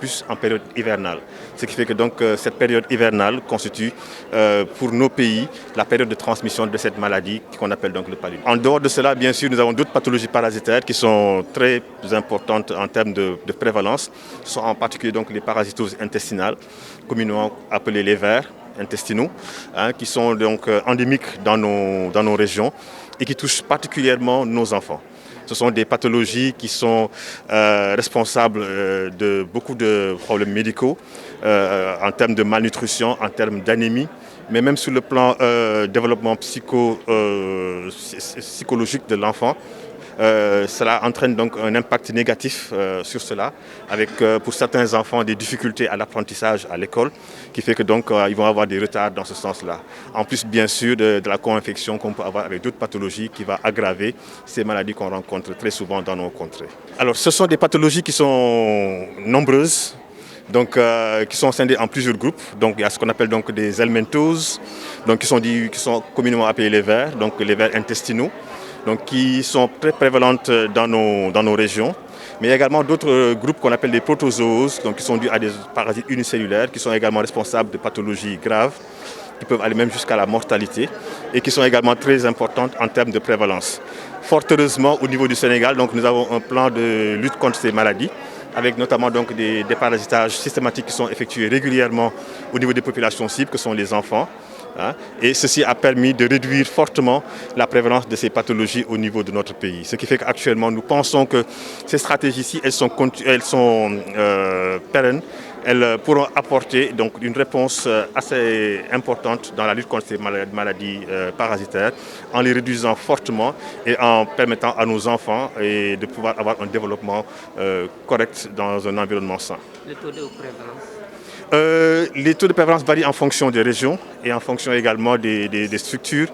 plus en période hivernale. Ce qui fait que donc cette période hivernale constitue pour nos pays la période de transmission de cette maladie qu'on appelle donc le paludisme. En dehors de cela, bien sûr, nous avons d'autres pathologies parasitaires qui sont très importantes en termes de prévalence. Ce sont en particulier donc les parasitoses intestinales, communément appelées les vers intestinaux, qui sont donc endémiques dans nos régions et qui touchent particulièrement nos enfants. Ce sont des pathologies qui sont responsables de beaucoup de problèmes médicaux en termes de malnutrition, en termes d'anémie, mais même sur le plan développement psychologique de l'enfant. Cela entraîne donc un impact négatif sur cela, avec pour certains enfants des difficultés à l'apprentissage à l'école, qui fait que donc ils vont avoir des retards dans ce sens-là. En plus bien sûr de la co-infection qu'on peut avoir avec d'autres pathologies qui va aggraver ces maladies qu'on rencontre très souvent dans nos contrées. Alors ce sont des pathologies qui sont nombreuses, donc, qui sont scindées en plusieurs groupes. Donc il y a ce qu'on appelle donc des helminthoses, donc qui sont communément appelés les vers, donc les vers intestinaux, donc qui sont très prévalentes dans nos régions. Mais il y a également d'autres groupes qu'on appelle des protozooses, donc qui sont dus à des parasites unicellulaires, qui sont également responsables de pathologies graves, qui peuvent aller même jusqu'à la mortalité, et qui sont également très importantes en termes de prévalence. Fort heureusement, au niveau du Sénégal, donc, nous avons un plan de lutte contre ces maladies, avec notamment donc, des parasitages systématiques qui sont effectués régulièrement au niveau des populations cibles, que sont les enfants. Et ceci a permis de réduire fortement la prévalence de ces pathologies au niveau de notre pays. Ce qui fait qu'actuellement, nous pensons que ces stratégies-ci, elles sont pérennes. Elles pourront apporter donc, une réponse assez importante dans la lutte contre ces maladies parasitaires, en les réduisant fortement et en permettant à nos enfants de pouvoir avoir un développement correct dans un environnement sain. Le taux de prévalence? Les taux de prévalence varient en fonction des régions et en fonction également des structures.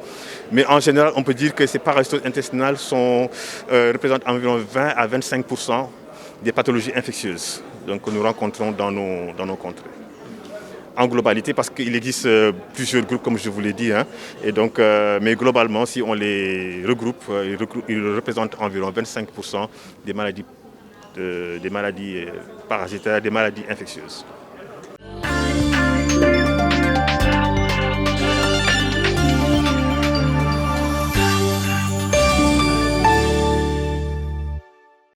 Mais en général, on peut dire que ces parasitoses intestinales représentent environ 20 à 25% des pathologies infectieuses que nous rencontrons dans nos contrées. En globalité, parce qu'il existe plusieurs groupes, comme je vous l'ai dit. Et donc, mais globalement, si on les regroupe, ils représentent environ 25% des maladies parasitaires, des maladies infectieuses.